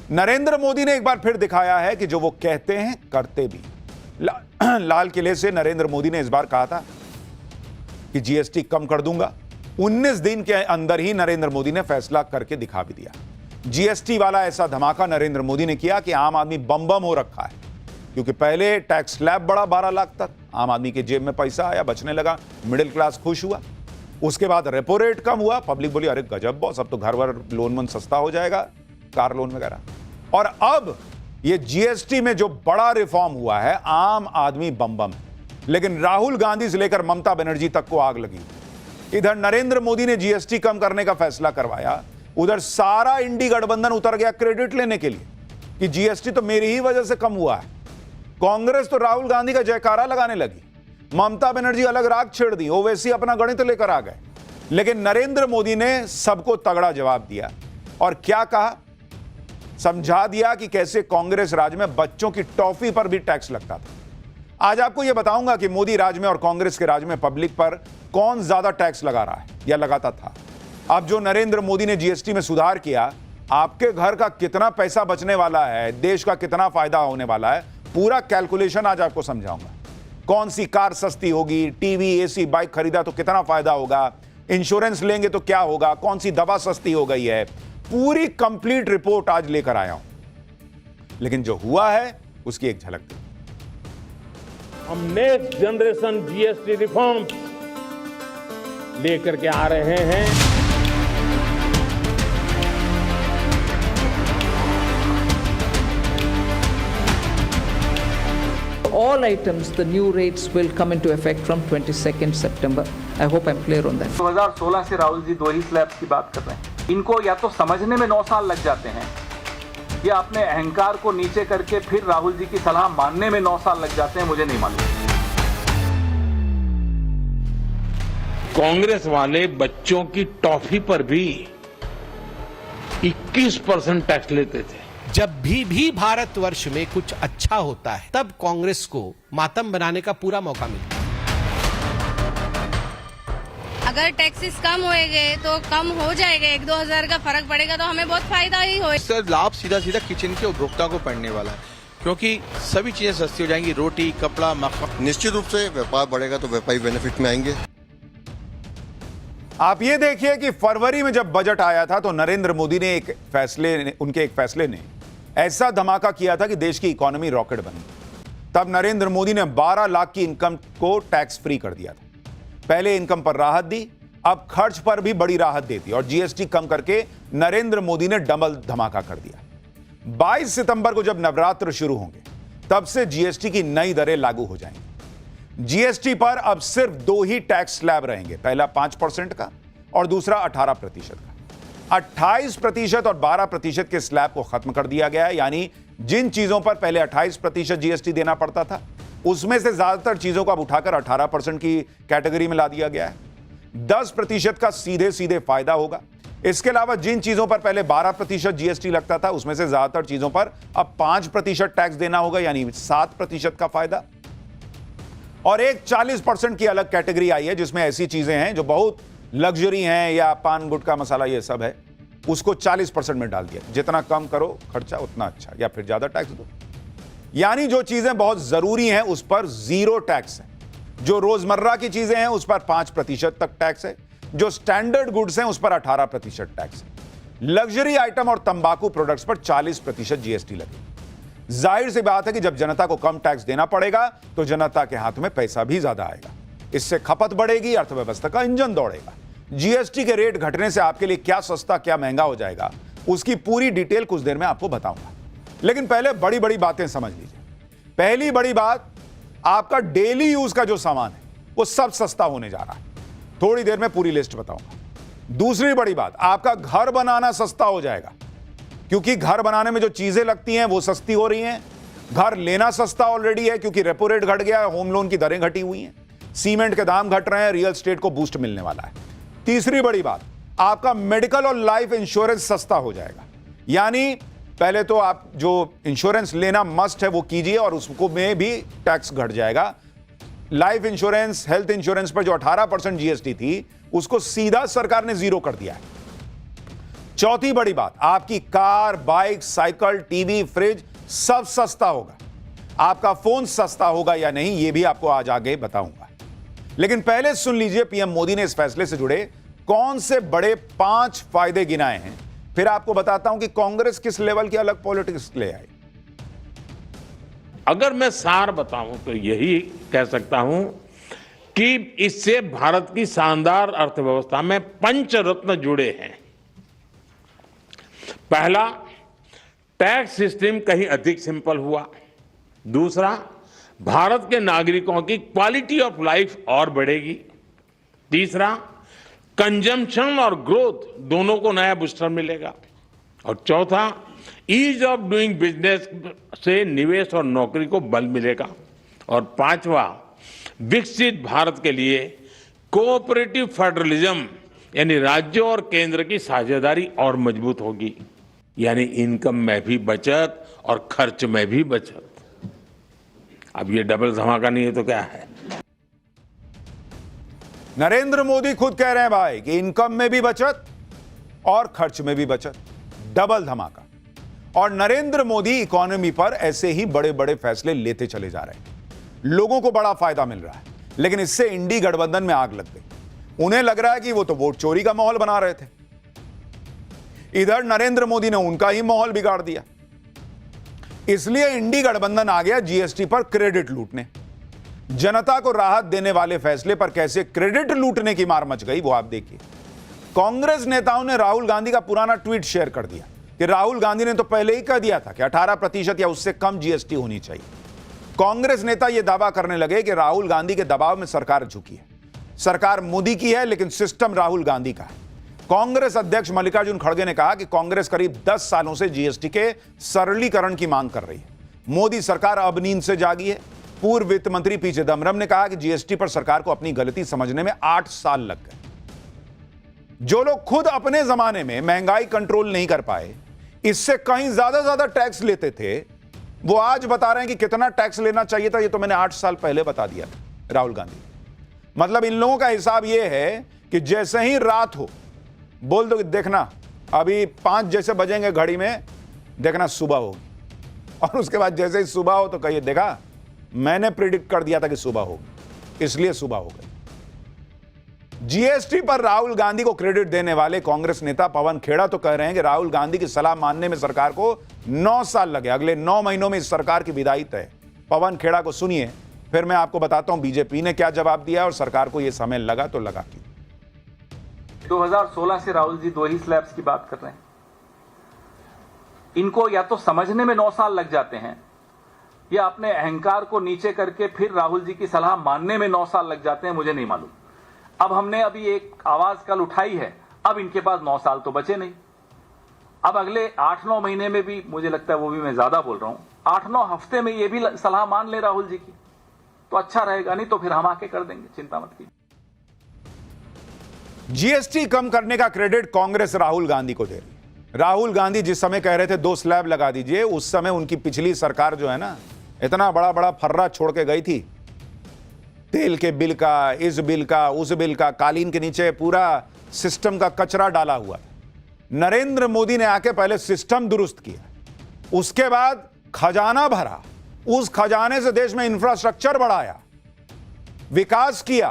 नरेंद्र मोदी ने एक बार फिर दिखाया है कि जो वो कहते हैं करते भी। लाल किले से नरेंद्र मोदी ने इस बार कहा था कि जीएसटी कम कर दूंगा। 19 दिन के अंदर ही नरेंद्र मोदी ने फैसला करके दिखा भी दिया। जीएसटी वाला ऐसा धमाका नरेंद्र मोदी ने किया कि आम आदमी बम बम हो रखा है, क्योंकि पहले टैक्स स्लैब बढ़ा 12 लाख तक, आम आदमी के जेब में पैसा आया, बचने लगा, मिडिल क्लास खुश हुआ। उसके बाद रेपो रेट कम हुआ, पब्लिक बोली अरे गजब बॉस, अब तो घर वर लोन वन सस्ता हो जाएगा, कार लोन वगैरह। और अब ये जीएसटी में जो बड़ा रिफॉर्म हुआ है, आम आदमी बम बम है, लेकिन राहुल गांधी से लेकर ममता बनर्जी तक को आग लगी। इधर नरेंद्र मोदी ने जीएसटी कम करने का फैसला करवाया, उधर सारा इंडी गठबंधन उतर गया क्रेडिट लेने के लिए कि जीएसटी तो मेरी ही वजह से कम हुआ है। कांग्रेस तो राहुल गांधी का जयकारा लगाने लगी, ममता बनर्जी अलग राग छेड़ दी, ओवैसी अपना गणित लेकर आ गए। लेकिन नरेंद्र मोदी ने सबको तगड़ा जवाब दिया और क्या कहा, समझा दिया कि कैसे कांग्रेस राज में बच्चों की टॉफी पर भी टैक्स लगता था। आज आपको यह बताऊंगा कि मोदी राज में और कांग्रेस के राज में पब्लिक पर कौन ज्यादा टैक्स लगा रहा है या लगाता था। अब जो नरेंद्र मोदी ने जीएसटी में सुधार किया, आपके घर का कितना पैसा बचने वाला है, देश का कितना फायदा होने वाला है, पूरा कैलकुलेशन आज आपको समझाऊंगा। कौन सी कार सस्ती होगी, टीवी एसी बाइक खरीदा तो कितना फायदा होगा, इंश्योरेंस लेंगे तो क्या होगा, कौन सी दवा सस्ती हो गई है, पूरी कंप्लीट रिपोर्ट आज लेकर आया हूं। लेकिन जो हुआ है उसकी एक झलक दी। हम नेक्स्ट जनरेशन जीएसटी रिफॉर्म लेकर के आ रहे हैं। All items, the new rates will come into effect from 22nd September. I hope I'm clear on that. 2016 से राहुल जी 2 ही स्लैब्स की बात कर रहे हैं। इनको या तो समझने में 9 साल लग जाते हैं या अपने अहंकार को नीचे करके फिर राहुल जी की सलाह मानने में 9 साल लग जाते हैं, मुझे नहीं मालूम। कांग्रेस वाले बच्चों की टॉफी पर भी 21% टैक्स लेते थे। जब भी भारतवर्ष में कुछ अच्छा होता है, तब कांग्रेस को मातम बनाने का पूरा मौका मिलता है। अगर टैक्सेस कम होएंगे तो कम हो जाएगा, 1-2 हजार का फर्क पड़ेगा तो हमें बहुत फायदा ही होगा। सर लाभ सीधा सीधा किचन के उपभोक्ता को पड़ने वाला है, क्योंकि सभी चीजें सस्ती हो जाएंगी, रोटी कपड़ा मक्खन। निश्चित रूप से व्यापार बढ़ेगा तो व्यापारी बेनिफिट में आएंगे। आप ये देखिए कि फरवरी में जब बजट आया था तो नरेंद्र मोदी ने उनके एक फैसले ने ऐसा धमाका किया था कि देश की इकोनॉमी रॉकेट बनी। तब नरेंद्र मोदी ने 12 लाख की इनकम को टैक्स फ्री कर दिया था। पहले इनकम पर राहत दी, अब खर्च पर भी बड़ी राहत देती और जीएसटी कम करके नरेंद्र मोदी ने डबल धमाका कर दिया। 22 सितंबर को जब नवरात्र शुरू होंगे, तब से जीएसटी की नई दरें लागू हो जाएंगी। जीएसटी पर अब सिर्फ 2 ही टैक्स स्लैब रहेंगे, पहला 5% का और दूसरा 18% का। 28% और 12% के स्लैब को खत्म कर दिया गया है, यानी जिन चीजों पर पहले 28% जीएसटी देना पड़ता था, उसमें से ज्यादातर चीजों को अब उठाकर 18% की कैटेगरी में ला दिया गया है। 10% का सीधे सीधे फायदा होगा। इसके अलावा जिन चीजों पर पहले 12% जीएसटी लगता था, उसमें से ज्यादातर चीजों पर अब 5% टैक्स देना होगा, यानी 7% का फायदा। और एक 40% की अलग कैटेगरी आई है, जिसमें ऐसी चीजें हैं जो बहुत लग्जरी हैं या पान गुटखा मसाला ये सब है, उसको 40% में डाल दिया। जितना कम करो खर्चा उतना अच्छा, या फिर ज्यादा टैक्स दो। यानी जो चीजें बहुत जरूरी हैं उस पर 0 टैक्स है, जो रोजमर्रा की चीजें हैं उस पर 5% तक टैक्स है, जो स्टैंडर्ड गुड्स हैं उस पर 18% टैक्स है। लग्जरी आइटम और तंबाकू प्रोडक्ट्स पर 40% जीएसटी लगे। जाहिर सी बात है कि जब जनता को कम टैक्स देना पड़ेगा तो जनता के हाथ में पैसा भी ज्यादा आएगा, इससे खपत बढ़ेगी, अर्थव्यवस्था का इंजन दौड़ेगा। जीएसटी के रेट घटने से आपके लिए क्या सस्ता क्या महंगा हो जाएगा, उसकी पूरी डिटेल कुछ देर में आपको बताऊंगा। लेकिन पहले बड़ी बड़ी बातें समझ लीजिए। पहली बड़ी बात, आपका डेली यूज का जो सामान है वो सब सस्ता होने जा रहा है, थोड़ी देर में पूरी लिस्ट बताऊंगा। दूसरी बड़ी बात, आपका घर बनाना सस्ता हो जाएगा, क्योंकि घर बनाने में जो चीजें लगती हैं वो सस्ती हो रही हैं। घर लेना सस्ता ऑलरेडी है, क्योंकि रेपो रेट घट गया है, होम लोन की दरें घटी हुई हैं, सीमेंट के दाम घट रहे हैं, रियल एस्टेट को बूस्ट मिलने वाला है। तीसरी बड़ी बात, आपका मेडिकल और लाइफ इंश्योरेंस सस्ता हो जाएगा। यानी पहले तो आप जो इंश्योरेंस लेना मस्ट है वो कीजिए और उसको में भी टैक्स घट जाएगा। लाइफ इंश्योरेंस, हेल्थ इंश्योरेंस पर जो 18% जीएसटी थी, उसको सीधा सरकार ने 0 कर दिया है। चौथी बड़ी बात, आपकी car, bike, cycle, TV, fridge सब सस्ता होगा। आपका फोन सस्ता होगा या नहीं, यह भी आपको आज आगे बताऊंगा। लेकिन पहले सुन लीजिए पीएम मोदी ने इस फैसले से जुड़े कौन से बड़े 5 फायदे गिनाए हैं, फिर आपको बताता हूं कि कांग्रेस किस लेवल की अलग पॉलिटिक्स ले आई। अगर मैं सार बताऊं तो यही कह सकता हूं कि इससे भारत की शानदार अर्थव्यवस्था में पंचरत्न जुड़े हैं। पहला, टैक्स सिस्टम कहीं अधिक सिंपल हुआ। दूसरा, भारत के नागरिकों की क्वालिटी ऑफ लाइफ और बढ़ेगी। तीसरा, कंजम्पशन और ग्रोथ दोनों को नया बूस्टर मिलेगा। और चौथा, ईज ऑफ डूइंग बिजनेस से निवेश और नौकरी को बल मिलेगा। और पांचवा, विकसित भारत के लिए कोऑपरेटिव फेडरलिज्म यानी राज्यों और केंद्र की साझेदारी और मजबूत होगी, यानी इनकम में भी बचत और खर्च में भी बचत। अब ये डबल धमाका नहीं है तो क्या है? नरेंद्र मोदी खुद कह रहे हैं भाई कि इनकम में भी बचत और खर्च में भी बचत, डबल धमाका। और नरेंद्र मोदी इकोनॉमी पर ऐसे ही बड़े बड़े फैसले लेते चले जा रहे हैं, लोगों को बड़ा फायदा मिल रहा है। लेकिन इससे इंडी गठबंधन में आग लग गई। उन्हें लग रहा है कि वो तो वोट चोरी का माहौल बना रहे थे, इधर नरेंद्र मोदी ने उनका ही माहौल बिगाड़ दिया। इसलिए इंडी गठबंधन आ गया जीएसटी पर क्रेडिट लूटने। जनता को राहत देने वाले फैसले पर कैसे क्रेडिट लूटने की मार मच गई वो आप देखिए। कांग्रेस नेताओं ने राहुल गांधी का पुराना ट्वीट शेयर कर दिया कि राहुल गांधी ने तो पहले ही कह दिया था कि 18% या उससे कम जीएसटी होनी चाहिए। कांग्रेस नेता यह दावा करने लगे कि राहुल गांधी के दबाव में सरकार झुकी है। सरकार मोदी की है लेकिन सिस्टम राहुल गांधी का है। कांग्रेस अध्यक्ष मल्लिकार्जुन खड़गे ने कहा कि कांग्रेस करीब 10 सालों से जीएसटी के सरलीकरण की मांग कर रही है। मोदी सरकार अब नींद से जागी है। पूर्व वित्त मंत्री पी चिदम्बरम ने कहा कि जीएसटी पर सरकार को अपनी गलती समझने में 8 साल लग गए। जो लोग खुद अपने जमाने में महंगाई कंट्रोल नहीं कर पाए, इससे कहीं ज्यादा टैक्स लेते थे, वो आज बता रहे हैं कि कितना टैक्स लेना चाहिए था, ये तो मैंने 8 साल पहले बता दिया था राहुल गांधी। मतलब इन लोगों का हिसाब ये है कि जैसे ही रात हो बोल दो कि देखना अभी 5 जैसे बजेंगे घड़ी में, देखना सुबह होगी। और उसके बाद जैसे ही सुबह हो तो कहिए देखा मैंने प्रिडिक्ट कर दिया था कि सुबह होगी, इसलिए सुबह हो गई। जीएसटी पर राहुल गांधी को क्रेडिट देने वाले कांग्रेस नेता पवन खेड़ा तो कह रहे हैं कि राहुल गांधी की सलाह मानने में सरकार को 9 साल लगे, अगले 9 महीनों में इस सरकार की विदाई तय। पवन खेड़ा को सुनिए, फिर मैं आपको बताता हूं बीजेपी ने क्या जवाब दिया और सरकार को यह समय लगा तो लगा क्यों। 2016 से राहुल जी 2 ही स्लैब्स की बात कर रहे हैं। इनको या तो समझने में 9 साल लग जाते हैं या अपने अहंकार को नीचे करके फिर राहुल जी की सलाह मानने में 9 साल लग जाते हैं, मुझे नहीं मालूम। अब हमने अभी एक आवाज कल उठाई है, अब इनके पास 9 साल तो बचे नहीं। अब अगले 8-9 महीने में भी, मुझे लगता है वो भी मैं ज्यादा बोल रहा हूं, 8-9 हफ्ते में ये भी सलाह मान ले राहुल जी की तो अच्छा रहेगा, नहीं तो फिर हम आके कर देंगे, चिंता मत कीजिए। जीएसटी कम करने का क्रेडिट कांग्रेस राहुल गांधी को दे रही है। राहुल गांधी जिस समय कह रहे थे 2 स्लैब लगा दीजिए, उस समय उनकी पिछली सरकार जो है ना, इतना बड़ा फर्रा छोड़ के गई थी, तेल के बिल का, इस बिल का, उस बिल का, कालीन के नीचे पूरा सिस्टम का कचरा डाला हुआ था। नरेंद्र मोदी ने आके पहले सिस्टम दुरुस्त किया, उसके बाद खजाना भरा, उस खजाने से देश में इंफ्रास्ट्रक्चर बढ़ाया, विकास किया,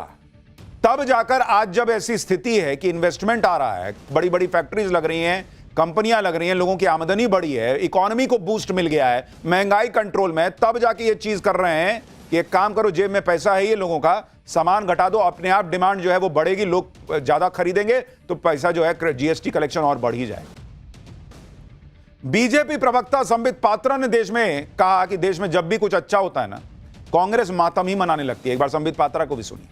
तब जाकर आज जब ऐसी स्थिति है कि इन्वेस्टमेंट आ रहा है, बड़ी बड़ी फैक्ट्रीज लग रही हैं, कंपनियां लग रही हैं, लोगों की आमदनी बढ़ी है, इकोनॉमी को बूस्ट मिल गया है, महंगाई कंट्रोल में, तब जाके ये चीज कर रहे हैं कि एक काम करो, जेब में पैसा है ये लोगों का, सामान घटा दो, अपने आप डिमांड जो है वो बढ़ेगी, लोग ज्यादा खरीदेंगे तो पैसा जो है जीएसटी कलेक्शन और बढ़ ही जाएगा। बीजेपी प्रवक्ता संबित पात्रा ने देश में कहा कि देश में जब भी कुछ अच्छा होता है ना, कांग्रेस मातम ही मनाने लगती है। एक बार संबित पात्रा को भी सुनिए।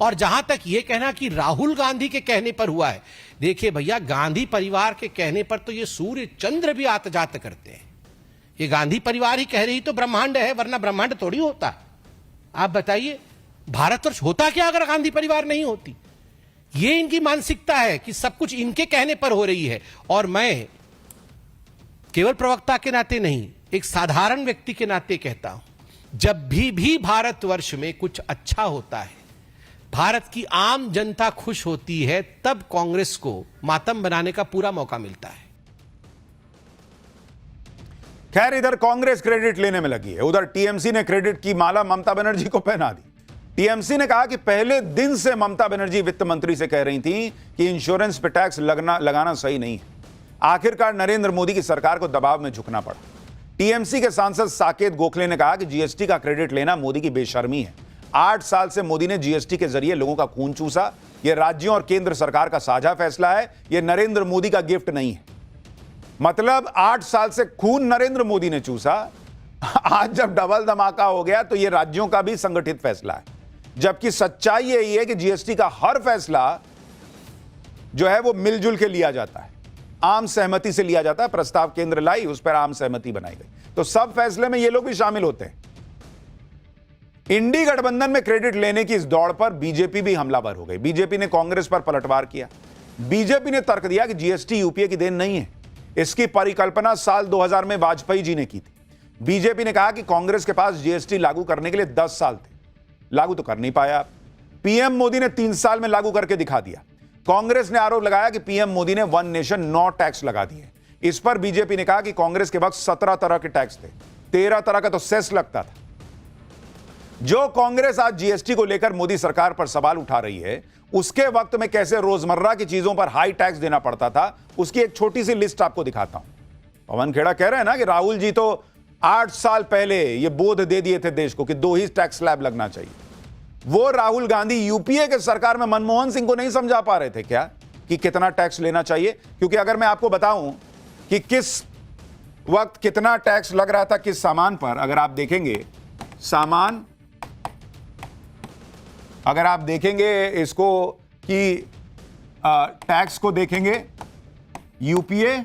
और जहां तक यह कहना कि राहुल गांधी के कहने पर हुआ है, देखिए भैया, गांधी परिवार के कहने पर तो ये सूर्य चंद्र भी आत जात करते हैं। ये गांधी परिवार ही कह रही तो ब्रह्मांड है, वरना ब्रह्मांड थोड़ी होता। आप बताइए भारतवर्ष होता क्या अगर गांधी परिवार नहीं होती? ये इनकी मानसिकता है कि सब कुछ इनके कहने पर हो रही है। और मैं केवल प्रवक्ता के नाते नहीं, एक साधारण व्यक्ति के नाते कहता हूं, जब भी भारतवर्ष में कुछ अच्छा होता है भारत की आम जनता खुश होती है तब कांग्रेस को मातम बनाने का पूरा मौका मिलता है। खैर, इधर कांग्रेस क्रेडिट लेने में लगी है, उधर टीएमसी ने क्रेडिट की माला ममता बनर्जी को पहना दी। टीएमसी ने कहा कि पहले दिन से ममता बनर्जी वित्त मंत्री से कह रही थी कि इंश्योरेंस पे टैक्स लगाना सही नहीं है। आखिरकार नरेंद्र मोदी की सरकार को दबाव में झुकना पड़ा। टीएमसी के सांसद साकेत गोखले ने कहा कि जीएसटी का क्रेडिट लेना मोदी की बेशर्मी है। 8 साल से मोदी ने जीएसटी के जरिए लोगों का खून चूसा। यह राज्यों और केंद्र सरकार का साझा फैसला है, यह नरेंद्र मोदी का गिफ्ट नहीं है। मतलब 8 साल से खून नरेंद्र मोदी ने चूसा, आज जब डबल धमाका हो गया तो यह राज्यों का भी संगठित फैसला है। जबकि सच्चाई यही है कि जीएसटी का हर फैसला जो है वो मिलजुल के लिया जाता है, आम सहमति से लिया जाता है। प्रस्ताव केंद्र लाई, उस पर आम सहमति बनाई गई, तो सब फैसले में ये लोग भी शामिल होते हैं। इंडी गठबंधन में क्रेडिट लेने की इस दौड़ पर बीजेपी भी हमलावर हो गई। बीजेपी ने कांग्रेस पर पलटवार किया। बीजेपी ने तर्क दिया कि जीएसटी यूपीए की देन नहीं है, इसकी परिकल्पना साल 2000 में वाजपेयी जी ने की थी। बीजेपी ने कहा कि कांग्रेस के पास जीएसटी लागू करने के लिए 10 साल थे, लागू तो कर नहीं पाया। पीएम मोदी ने 3 साल में लागू करके दिखा दिया। कांग्रेस ने आरोप लगाया कि पीएम मोदी ने 1 नेशन नो टैक्स लगा दिए। इस पर बीजेपी ने कहा कि कांग्रेस के वक्त 17 तरह के टैक्स थे, 13 तरह का तो सेस लगता था। जो कांग्रेस आज जीएसटी को लेकर मोदी सरकार पर सवाल उठा रही है, उसके वक्त में कैसे रोजमर्रा की चीजों पर हाई टैक्स देना पड़ता था, उसकी एक छोटी सी लिस्ट आपको दिखाता हूं। पवन खेड़ा कह रहे हैं ना कि राहुल जी तो 8 साल पहले यह बोध दे दिए थे देश को कि 2 ही टैक्स स्लैब लगना चाहिए। वो राहुल गांधी यूपीए के सरकार में मनमोहन सिंह को नहीं समझा पा रहे थे क्या कि कितना टैक्स लेना चाहिए? क्योंकि अगर मैं आपको बताऊं कि किस वक्त कितना टैक्स लग रहा था किस सामान पर, अगर आप देखेंगे सामान, अगर आप देखेंगे इसको कि टैक्स को देखेंगे यूपीए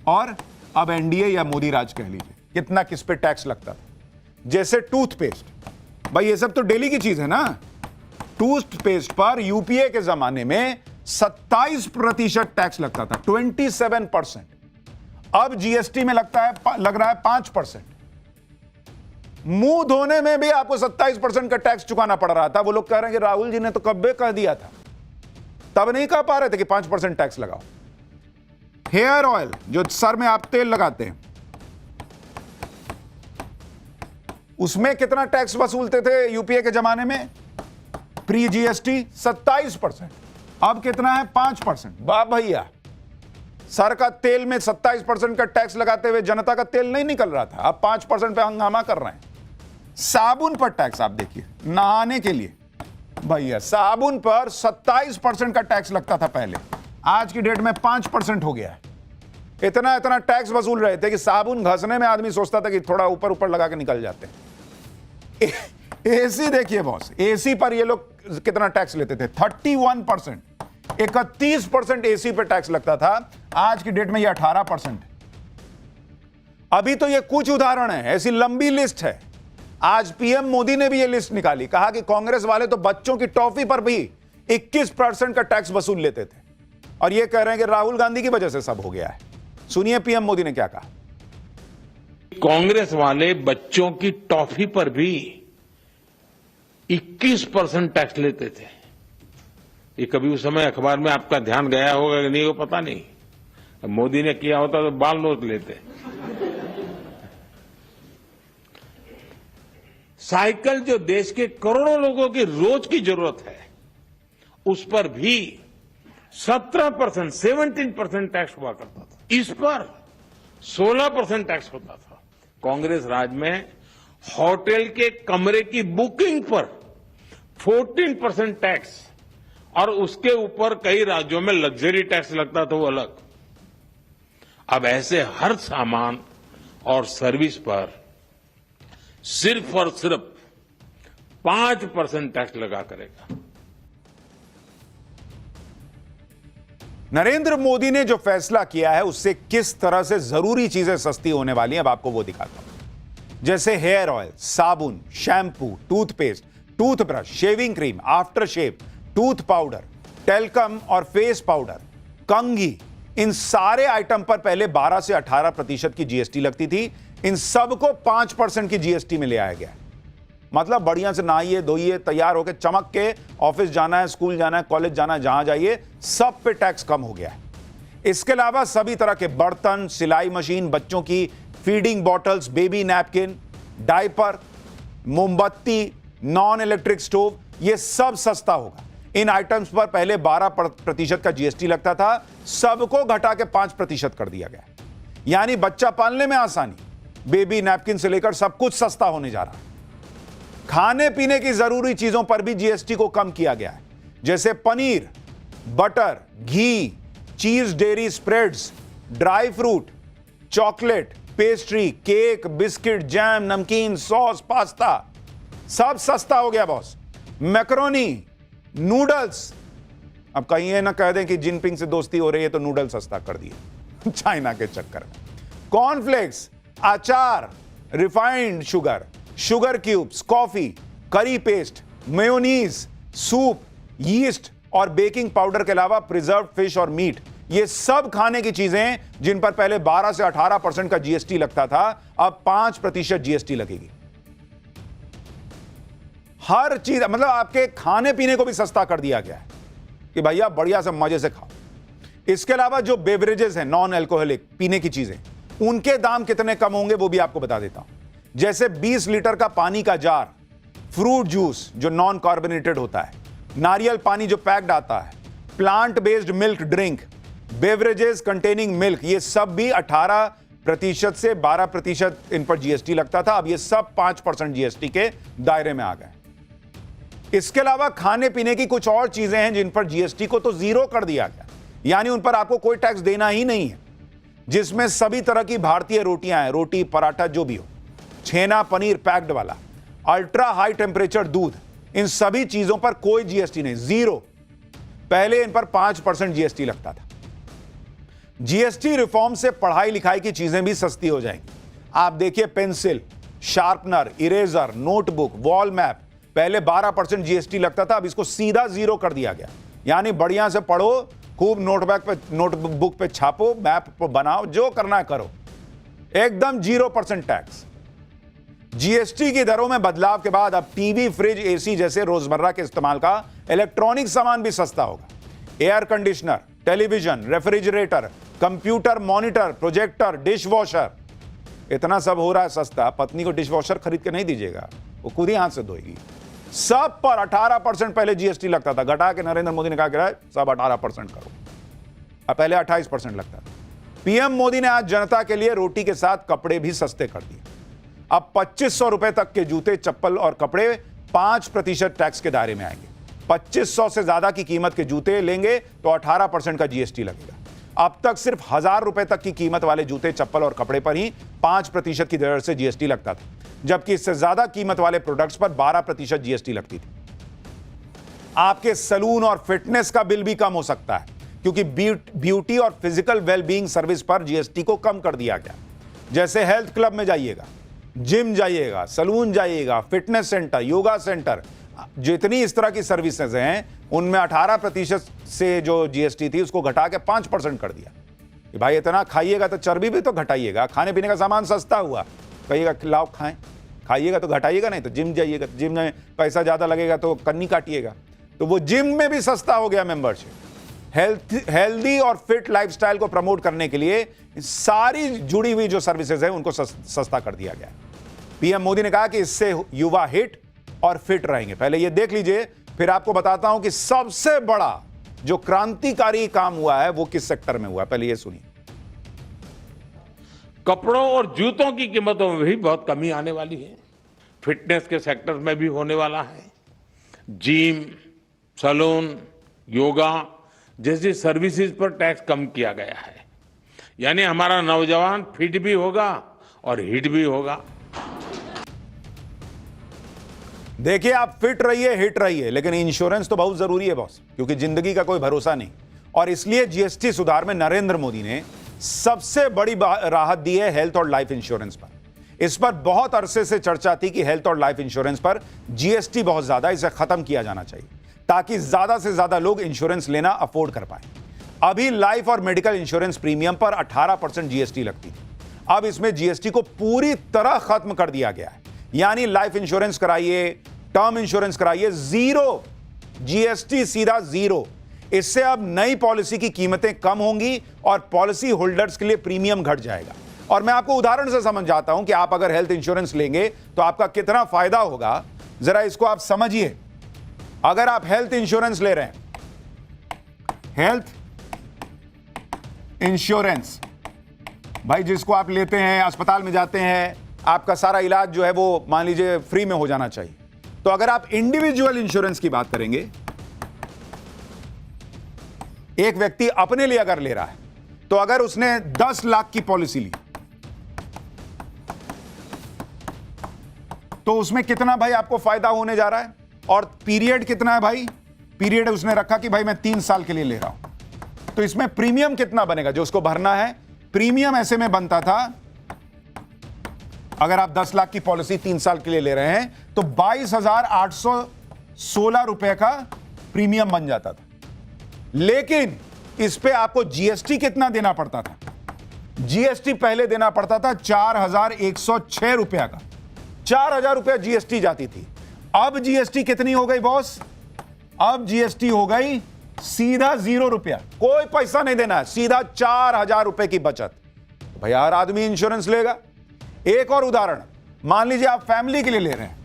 और अब एनडीए या मोदी राज कह लीजिए, कितना किस पे टैक्स लगता था। जैसे टूथपेस्ट, भाई ये सब तो डेली की चीज है ना। टूथपेस्ट पर यूपीए के जमाने में 27% टैक्स लगता था, 27%। अब जीएसटी में लग रहा है 5%। मुंह धोने में भी आपको 27% का टैक्स चुकाना पड़ रहा था। वो लोग कह रहे हैं कि राहुल जी ने तो कब्बे कह दिया था, तब नहीं कह पा रहे थे कि 5% टैक्स लगाओ। हेयर ऑयल, जो सर में आप तेल लगाते हैं, उसमें कितना टैक्स वसूलते थे यूपीए के जमाने में? प्री जीएसटी 27%, अब कितना है? 5%। वाह भैया, सर का तेल में 27% का टैक्स लगाते हुए जनता का तेल नहीं निकल रहा था, अब 5% पे हंगामा कर रहे हैं। साबुन पर टैक्स आप देखिए, नहाने के लिए भैया साबुन पर 27% का टैक्स लगता था पहले, आज की डेट में 5% हो गया है। इतना इतना टैक्स वसूल रहे थे कि साबुन घसने में आदमी सोचता था कि थोड़ा ऊपर ऊपर लगा के निकल जाते हैं। एसी देखिए बॉस, एसी पर ये लोग कितना टैक्स लेते थे? 31%, 31% एसी पर टैक्स लगता था, आज की डेट में ये 18%। अभी तो ये कुछ उदाहरण है, ऐसी लंबी लिस्ट है। आज पीएम मोदी ने भी ये लिस्ट निकाली, कहा कि कांग्रेस वाले तो बच्चों की टॉफी पर भी 21% का टैक्स वसूल लेते थे, और ये कह रहे हैं कि राहुल गांधी की वजह से सब हो गया है। सुनिए पीएम मोदी ने क्या कहा। कांग्रेस वाले बच्चों की टॉफी पर भी 21% टैक्स लेते थे। ये कभी उस समय अखबार में आपका ध्यान गया होगा कि नहीं, वो पता नहीं। मोदी ने किया होता तो बाल नोट लेते। साइकिल जो देश के करोड़ों लोगों की रोज की जरूरत है, उस पर भी 17% टैक्स हुआ करता था। इस पर 16% टैक्स होता था। कांग्रेस राज में होटल के कमरे की बुकिंग पर 14% टैक्स, और उसके ऊपर कई राज्यों में लग्जरी टैक्स लगता था, वो अलग। अब ऐसे हर सामान और सर्विस पर सिर्फ और सिर्फ 5% टैक्स लगा करेगा। नरेंद्र मोदी ने जो फैसला किया है उससे किस तरह से जरूरी चीजें सस्ती होने वाली हैं, अब आपको वो दिखाता हूं। जैसे हेयर ऑयल, साबुन, shampoo, toothpaste, toothbrush, shaving cream, after shave, tooth powder, talcum और फेस पाउडर, कंघी, इन सारे आइटम पर पहले 12 से 18% की जीएसटी लगती थी। इन सबको 5% की जीएसटी में ले आया गया। मतलब बढ़िया से नहाइए धोइए तैयार होकर चमक के ऑफिस जाना है, स्कूल जाना है, कॉलेज जाना है, जहां जाइए सब पे टैक्स कम हो गया है। इसके अलावा सभी तरह के बर्तन, सिलाई मशीन, बच्चों की feeding bottles, baby napkin, diaper, मोमबत्ती, नॉन इलेक्ट्रिक स्टोव, ये सब सस्ता होगा। इन आइटम्स पर पहले 12% का जीएसटी लगता था, सबको घटा के 5% कर दिया गया। यानी बच्चा पालने में आसानी, बेबी नैपकिन से लेकर सब कुछ सस्ता होने जा रहा है। खाने पीने की जरूरी चीजों पर भी जीएसटी को कम किया गया है, जैसे पनीर, बटर, घी, चीज, dairy spreads, dry fruit, chocolate, pastry, cake, biscuit, jam, नमकीन, सॉस, पास्ता, सब सस्ता हो गया बॉस। मैकरोनी, नूडल्स, अब कहीं ये ना कह दें कि जिनपिंग से दोस्ती हो रही है तो नूडल सस्ता कर दिए चाइना के चक्कर में। कॉर्नफ्लेक्स, अचार, refined sugar, sugar cubes, coffee, करी पेस्ट, मेयोनीज, सूप, यीस्ट और बेकिंग पाउडर के अलावा प्रिजर्व्ड फिश और मीट, ये सब खाने की चीजें जिन पर पहले 12 से 18% का जीएसटी लगता था, अब 5% जीएसटी लगेगी। हर चीज, मतलब आपके खाने पीने को भी सस्ता कर दिया गया है कि भैया बढ़िया से मजे से खाओ। इसके अलावा जो बेवरेजेस हैं, नॉन अल्कोहलिक पीने की चीजें, उनके दाम कितने कम होंगे वो भी आपको बता देता हूं। जैसे 20 लीटर का पानी का जार, फ्रूट जूस जो नॉन कार्बोनेटेड होता है, नारियल पानी जो पैक्ड आता है, plant based milk drink, beverages containing milk, ये सब भी 18% से 12% इन पर जीएसटी लगता था। अब ये सब 5% जीएसटी के दायरे में आ गए। इसके अलावा खाने पीने की कुछ और चीजें हैं जिन पर जीएसटी को तो जीरो कर दिया गया, यानी उन पर आपको कोई टैक्स देना ही नहीं है, जिसमें सभी तरह की भारतीय रोटियां हैं, रोटी, पराठा जो भी हो, छेना, पनीर पैक्ड वाला, अल्ट्रा हाई टेम्परेचर दूध, इन सभी चीजों पर कोई जीएसटी नहीं, जीरो। पहले इन पर 5% जीएसटी लगता था। जीएसटी रिफॉर्म से पढ़ाई लिखाई की चीजें भी सस्ती हो जाएंगी। आप देखिए, pencil, sharpener, eraser, notebook, wall map, पहले 12% जीएसटी लगता था, अब इसको सीधा जीरो कर दिया गया। यानी बढ़िया से पढ़ो, खूब नोटबुक पे छापो, मैप बनाओ, जो करना है करो, एकदम 0% टैक्स। जीएसटी की दरों में बदलाव के बाद अब टीवी, फ्रिज, एसी जैसे रोजमर्रा के इस्तेमाल का इलेक्ट्रॉनिक सामान भी सस्ता होगा। Air conditioner, television, refrigerator, computer monitor, projector, dish washer, इतना सब हो रहा है सस्ता। पत्नी को डिश वॉशर खरीद के नहीं दीजिएगा, वो खुद ही हाथ से धोएगी। सब पर 18% पहले जीएसटी लगता था, घटा के नरेंद्र मोदी ने कहा कि सब 18% करो। अब पहले 28% लगता था। पीएम मोदी ने आज जनता के लिए रोटी के साथ कपड़े भी सस्ते कर दिए। अब 2500 रुपए तक के जूते, चप्पल और कपड़े 5% टैक्स के दायरे में आएंगे। 2500 से ज्यादा की कीमत के जूते लेंगे तो 18% का जीएसटी लगेगा। अब तक सिर्फ 1000 रुपए तक की कीमत वाले जूते, चप्पल और कपड़े पर ही 5% की दर से जीएसटी लगता था, जबकि इससे ज्यादा कीमत वाले प्रोडक्ट्स पर 12% जीएसटी लगती थी। आपके सलून और फिटनेस का बिल भी कम हो सकता है, क्योंकि ब्यूटी और फिजिकल वेलबींग सर्विस पर जीएसटी को कम कर दिया गया। जैसे हेल्थ क्लब में जाइएगा, जिम जाइएगा, सलून जाइएगा, फिटनेस सेंटर, योगा सेंटर, जितनी इस तरह की सर्विसेज हैं, उनमें 18% से जो जीएसटी थी उसको घटा के 5% कर दिया कि भाई इतना खाइएगा तो चर्बी भी तो घटाइएगा। खाने पीने का सामान सस्ता हुआ, कहिएगा लाओ खाएं, खाइएगा तो घटाइएगा, नहीं तो जिम जाइएगा, जिम में पैसा ज्यादा लगेगा तो कन्नी काटिएगा, तो वो जिम में भी सस्ता हो गया मेंबरशिप। हेल्दी और फिट लाइफस्टाइल को प्रमोट करने के लिए सारी जुड़ी हुई जो सर्विसेज है उनको सस्ता कर दिया गया। पीएम मोदी ने कहा कि इससे युवा हिट और फिट रहेंगे। पहले ये देख लीजिए, फिर आपको बताता हूं कि सबसे बड़ा जो क्रांतिकारी काम हुआ है वो किस सेक्टर में हुआ है। पहले ये सुनिए। कपड़ों और जूतों की कीमतों में भी बहुत कमी आने वाली है। फिटनेस के सेक्टर में भी होने वाला है। जिम, सैलून, योगा जैसी सर्विसेज पर टैक्स कम किया गया है। यानी हमारा नौजवान फिट भी होगा और हिट भी होगा। देखिए, आप फिट रहिए, हिट रहिए, लेकिन इंश्योरेंस तो बहुत जरूरी है बॉस, क्योंकि जिंदगी का कोई भरोसा नहीं। और इसलिए जीएसटी सुधार में नरेंद्र मोदी ने सबसे बड़ी राहत दी है हेल्थ और लाइफ इंश्योरेंस पर। इस पर बहुत अरसे से चर्चा थी कि हेल्थ और लाइफ इंश्योरेंस पर जीएसटी बहुत ज्यादा, इसे खत्म किया जाना चाहिए ताकि ज्यादा से ज्यादा लोग इंश्योरेंस लेना अफोर्ड कर पाए। अभी लाइफ और मेडिकल इंश्योरेंस प्रीमियम पर 18% जीएसटी लगती थी। अब इसमें जीएसटी को पूरी तरह खत्म कर दिया गया है। यानी लाइफ इंश्योरेंस कराइए, टर्म इंश्योरेंस कराइए, जीरो जीएसटी, सीधा जीरो। इससे अब नई पॉलिसी की कीमतें कम होंगी और पॉलिसी होल्डर्स के लिए प्रीमियम घट जाएगा। और मैं आपको उदाहरण से समझाता हूं कि आप अगर हेल्थ इंश्योरेंस लेंगे तो आपका कितना फायदा होगा, जरा इसको आप समझिए। अगर आप हेल्थ इंश्योरेंस ले रहे हैं, हेल्थ इंश्योरेंस भाई जिसको आप लेते हैं, अस्पताल में जाते हैं, आपका सारा इलाज जो है वो मान लीजिए फ्री में हो जाना चाहिए। तो अगर आप इंडिविजुअल इंश्योरेंस की बात करेंगे, एक व्यक्ति अपने लिए अगर ले रहा है, तो अगर उसने 10 लाख की पॉलिसी ली तो उसमें कितना भाई आपको फायदा होने जा रहा है, और पीरियड कितना है भाई, पीरियड उसने रखा कि भाई मैं 3 साल के लिए ले रहा हूं, तो इसमें प्रीमियम कितना बनेगा जो उसको भरना है। प्रीमियम ऐसे में बनता था, अगर आप 10 लाख की पॉलिसी 3 साल के लिए ले रहे हैं तो 22,816 रुपए का प्रीमियम बन जाता था। लेकिन इस पे आपको जीएसटी कितना देना पड़ता था, जीएसटी पहले देना पड़ता था 4,106 रुपया का, 4,000 रुपया जीएसटी जाती थी। अब जीएसटी कितनी हो गई बॉस, अब जीएसटी हो गई सीधा 0 रुपया, कोई पैसा नहीं देना है, सीधा 4,000 रुपए की बचत। भाई हर आदमी इंश्योरेंस लेगा। एक और उदाहरण, मान लीजिए आप फैमिली के लिए ले रहे हैं,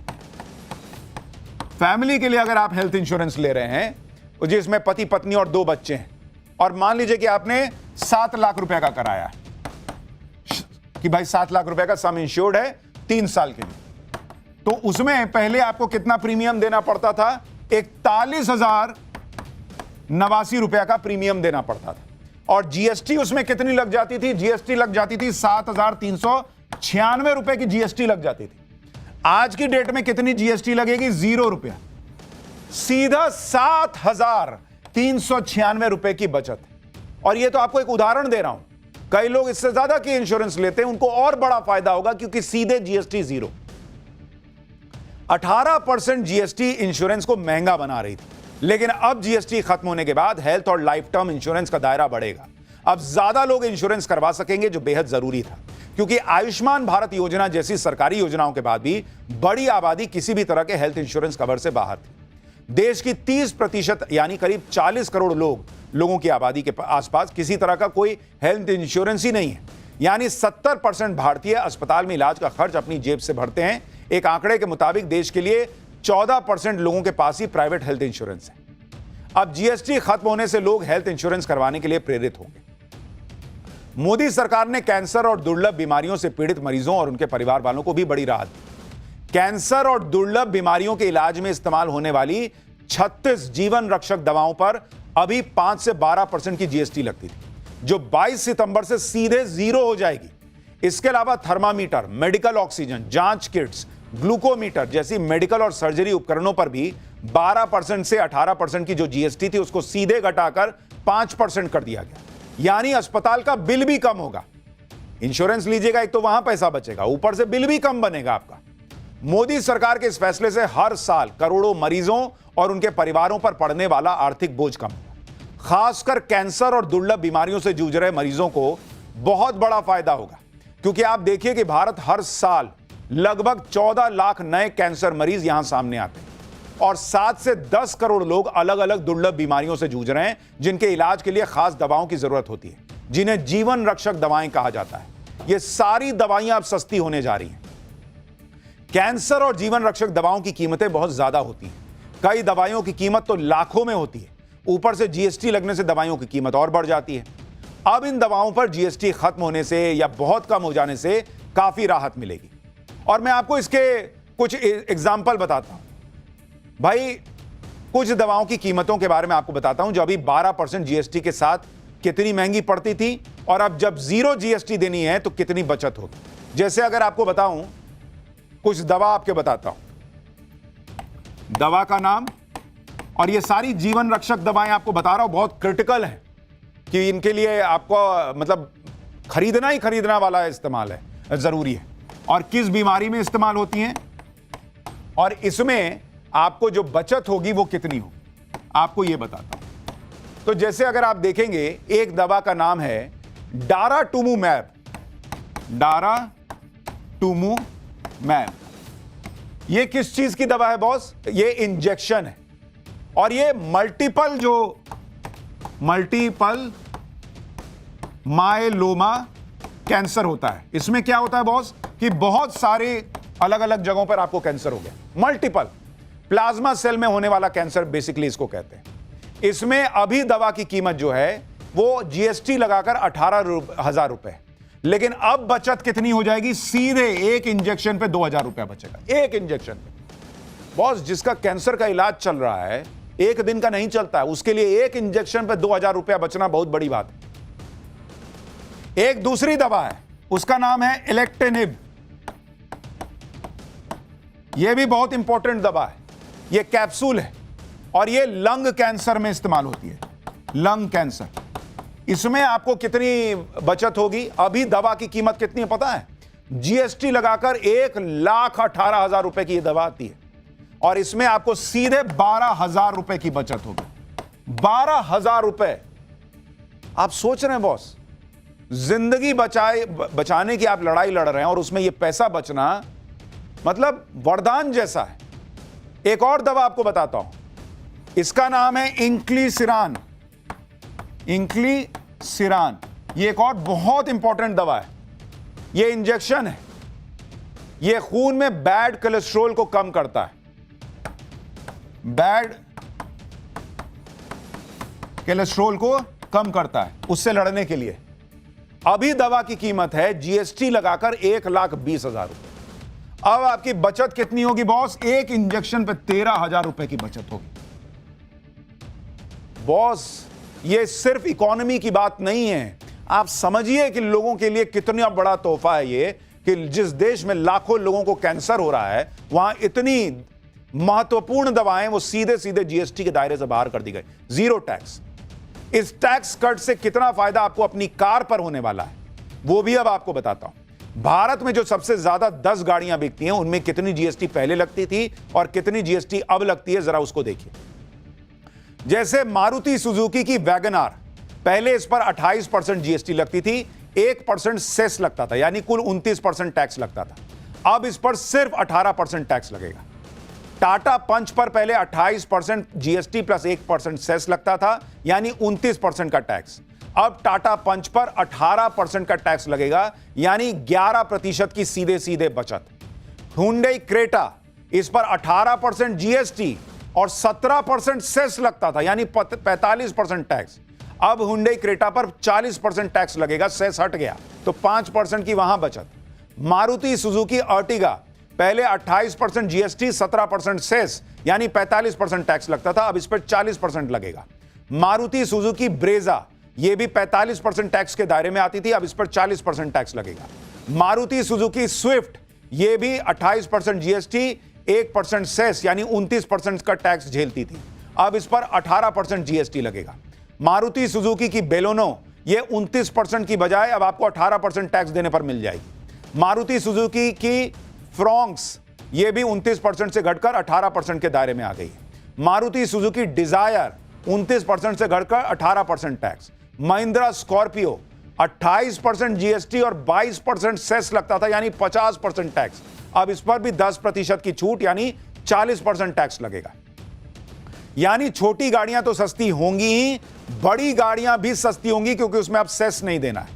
फैमिली के लिए अगर आप हेल्थ इंश्योरेंस ले रहे हैं जिसमें पति पत्नी और 2 बच्चे हैं, और मान लीजिए कि आपने 7 लाख रुपए का कराया है कि भाई 7 लाख रुपए का सम इंश्योर्ड है 3 साल के लिए, तो उसमें पहले आपको कितना प्रीमियम देना पड़ता था, 41,089 रुपया का प्रीमियम देना पड़ता था, और जीएसटी उसमें कितनी लग जाती थी, जीएसटी लग जाती थी 7,396 रुपए की जीएसटी लग जाती थी। आज की डेट में कितनी जीएसटी लगेगी, 0 रुपया, सीधा 7,396 रुपए की बचत। और यह तो आपको एक उदाहरण दे रहा हूं, कई लोग इससे ज्यादा की इंश्योरेंस लेते हैं, उनको और बड़ा फायदा होगा क्योंकि सीधे जीएसटी 0। 18% जीएसटी इंश्योरेंस को महंगा बना रही थी, लेकिन अब जीएसटी खत्म होने के बाद हेल्थ और लाइफ टर्म इंश्योरेंस का दायरा बढ़ेगा। अब ज्यादा लोग इंश्योरेंस करवा सकेंगे, जो बेहद जरूरी था, क्योंकि आयुष्मान भारत योजना जैसी सरकारी योजनाओं के बाद भी बड़ी आबादी किसी भी तरह के हेल्थ इंश्योरेंस कवर से बाहर थी। देश की 30% यानी करीब 40 करोड़ लोगों की आबादी के आसपास किसी तरह का कोई हेल्थ इंश्योरेंस ही नहीं है, यानी 70% भारतीय अस्पताल में इलाज का खर्च अपनी जेब से भरते हैं। एक आंकड़े के मुताबिक देश के लिए 14% लोगों के पास ही प्राइवेट हेल्थ इंश्योरेंस है। अब जीएसटी खत्म होने से लोग हेल्थ इंश्योरेंस करवाने के लिए प्रेरित होंगे। मोदी सरकार ने कैंसर और दुर्लभ बीमारियों से पीड़ित मरीजों और उनके परिवार वालों को भी बड़ी राहत दी। कैंसर और दुर्लभ बीमारियों के इलाज में इस्तेमाल होने वाली 36 जीवन रक्षक दवाओं पर अभी 5 से 12% की जीएसटी लगती थी, जो 22 सितंबर से सीधे 0 हो जाएगी। इसके अलावा थर्मामीटर, मेडिकल ऑक्सीजन, जांच किट्स, ग्लूकोमीटर जैसी मेडिकल और सर्जरी उपकरणों पर भी 12% से 18% की जो जीएसटी थी उसको सीधे घटाकर 5% कर दिया गया। यानी अस्पताल का बिल भी कम होगा। इंश्योरेंस लीजिएगा एक तो वहां पैसा बचेगा, ऊपर से बिल भी कम बनेगा आपका। मोदी सरकार के इस फैसले से हर साल करोड़ों मरीजों और उनके परिवारों पर पड़ने वाला आर्थिक बोझ कम होगा। खासकर कैंसर और दुर्लभ बीमारियों से जूझ रहे मरीजों को बहुत बड़ा फायदा होगा, क्योंकि आप देखिए कि भारत हर साल लगभग 14 लाख नए कैंसर मरीज यहां सामने आते हैं, और 7 से 10 करोड़ लोग अलग अलग दुर्लभ बीमारियों से जूझ रहे हैं, जिनके इलाज के लिए खास दवाओं की जरूरत होती है, जिन्हें जीवन रक्षक दवाएं कहा जाता है। ये सारी दवाइयां अब सस्ती होने जा रही हैं। कैंसर और जीवन रक्षक दवाओं की कीमतें बहुत ज्यादा होती हैं, कई दवाइयों की कीमत तो लाखों में होती है, ऊपर से जीएसटी लगने से दवाइयों की कीमत और बढ़ जाती है। अब इन दवाओं पर जीएसटी खत्म होने से या बहुत कम हो जाने से काफी राहत मिलेगी। और मैं आपको इसके कुछ एग्जाम्पल बताता हूं। भाई कुछ दवाओं की कीमतों के बारे में आपको बताता हूं, जो अभी 12% जीएसटी के साथ कितनी महंगी पड़ती थी, और अब जब 0 जीएसटी देनी है तो कितनी बचत होगी। जैसे अगर आपको बताऊं, कुछ दवा आपके बताता हूं, दवा का नाम, और ये सारी जीवन रक्षक दवाएं आपको बता रहा हूं, बहुत क्रिटिकल है कि इनके लिए आपको मतलब खरीदना वाला इस्तेमाल है, जरूरी है, और किस बीमारी में इस्तेमाल होती हैं, और इसमें आपको जो बचत होगी वो कितनी होगी, आपको ये बताता हूं। तो जैसे अगर आप देखेंगे, एक दवा का नाम है डाराटुमुमैब। ये किस चीज की दवा है बॉस? ये इंजेक्शन है। और ये मल्टीपल मायलोमा कैंसर होता है। इसमें क्या होता है बॉस कि बहुत सारे अलग अलग जगहों पर आपको कैंसर हो गया। मल्टीपल प्लाज्मा सेल में होने वाला कैंसर बेसिकली इसको कहते हैं। इसमें अभी दवा की कीमत जो है वो जीएसटी लगाकर 18,000 रुपए, लेकिन अब बचत कितनी हो जाएगी? सीधे एक इंजेक्शन पे 2,000 रुपया बचेगा। एक इंजेक्शन पे बॉस, जिसका कैंसर का इलाज चल रहा है, एक दिन का नहीं चलता है, उसके लिए एक इंजेक्शन पे 2,000 रुपया बचना बहुत बड़ी बात है। एक दूसरी दवा है, उसका नाम है इलेक्टेनिब। यह भी बहुत इंपॉर्टेंट दवा है। यह कैप्सूल है और यह लंग कैंसर में इस्तेमाल होती है। लंग कैंसर, इसमें आपको कितनी बचत होगी? अभी दवा की कीमत कितनी है पता है? जीएसटी लगाकर 1,18,000 रुपए की यह दवा आती है और इसमें आपको सीधे 12,000 रुपए की बचत होगी। 12,000 रुपए। आप सोच रहे हैं बॉस, जिंदगी बचाने की आप लड़ाई लड़ रहे हैं और उसमें यह पैसा बचना मतलब वरदान जैसा है। एक और दवा आपको बताता हूं, इसका नाम है इंक्लिसिरान। इंक्लिसिरान ये एक और बहुत इंपॉर्टेंट दवा है। ये इंजेक्शन है। ये खून में बैड कोलेस्ट्रॉल को कम करता है। बैड कोलेस्ट्रॉल को कम करता है, उससे लड़ने के लिए। अभी दवा की कीमत है जीएसटी लगाकर 1,20,000 रुपए। अब आपकी बचत कितनी होगी बॉस? एक इंजेक्शन पे 13,000 रुपए की बचत होगी। बॉस, ये सिर्फ इकोनॉमी की बात नहीं है। आप समझिए कि लोगों के लिए कितना बड़ा तोहफा है ये, कि जिस देश में लाखों लोगों को कैंसर हो रहा है, वहां इतनी महत्वपूर्ण दवाएं वो सीधे सीधे जीएसटी के दायरे से बाहर कर दी गई। Zero tax. इस टैक्स कट से कितना फायदा आपको अपनी कार पर होने वाला है, वो भी अब आपको बताता हूं। भारत में जो सबसे ज्यादा 10 गाड़ियां बिकती हैं, उनमें कितनी जीएसटी पहले लगती थी और कितनी जीएसटी अब लगती है, जरा उसको देखिए। जैसे मारुति सुजुकी की वैगनआर, पहले इस पर 28% जीएसटी लगती थी, 1% सेस लगता था, यानी कुल 29% टैक्स लगता था। अब इस पर सिर्फ 18% टैक्स लगेगा। टाटा पंच पर पहले 28% जीएसटी प्लस 1% सेस लगता था, यानी 29% का टैक्स। अब टाटा पंच पर 18% का टैक्स लगेगा, यानी 11% की सीधे सीधे बचत। हुंडई क्रेटा, इस पर 18% जीएसटी और 17% सेस लगता था, यानी 45% टैक्स। अब हुंडई क्रेटा पर 40% टैक्स लगेगा, सेस हट गया, तो 5% की वहां बचत। मारुति सुजुकी अर्टिगा, पहले 28% जीएसटी 17% सेस, यानी 45% टैक्स लगता था, अब इस पर 40% लगेगा। मारुति सुजुकी ब्रेजा, यह भी 45% टैक्स के दायरे में आती थी, अब इस पर 40% टैक्स लगेगा। मारुति सुजुकी स्विफ्ट, यह भी 28% जीएसटी 1% सेस, यानी 29% का टैक्स झेलती थी, अब इस पर 18% जीएसटी लगेगा। मारुति सुजुकी की बेलोनो, ये 29% की बजाय अब आपको 18% टैक्स देने पर मिल जाएगी। मारुति सुजुकी की फ्रॉन्क्स, ये भी 29% से घटकर 18% के दायरे में आ गई। मारुति सुजुकी डिजायर 29% से घटकर 18% टैक्स। महिंद्रा स्कॉर्पियो 28% जीएसटी और 22% सेस लगता था, यानी 50% टैक्स, अब इस पर भी 10% की छूट, यानी 40% टैक्स लगेगा। यानी छोटी गाड़ियां तो सस्ती होंगी ही, बड़ी गाड़ियां भी सस्ती होंगी, क्योंकि उसमें अब सेस नहीं देना है।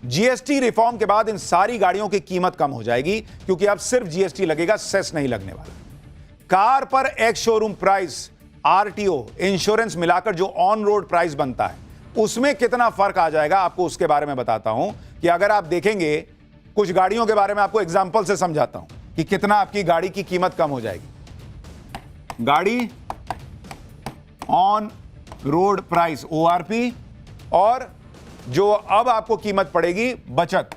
जीएसटी रिफॉर्म के बाद इन सारी गाड़ियों की कीमत कम हो जाएगी, क्योंकि अब सिर्फ जीएसटी लगेगा, सेस नहीं लगने वाला। कार पर ex showroom price, RTO, insurance मिलाकर जो ऑन रोड प्राइस बनता है, उसमें कितना फर्क आ जाएगा, आपको उसके बारे में बताता हूं। कि अगर आप देखेंगे, कुछ गाड़ियों के बारे में आपको एग्जांपल से समझाता हूं कि कितना आपकी गाड़ी की कीमत कम हो जाएगी। गाड़ी ऑन रोड प्राइस, ओआरपी, और जो अब आपको कीमत पड़ेगी बचत,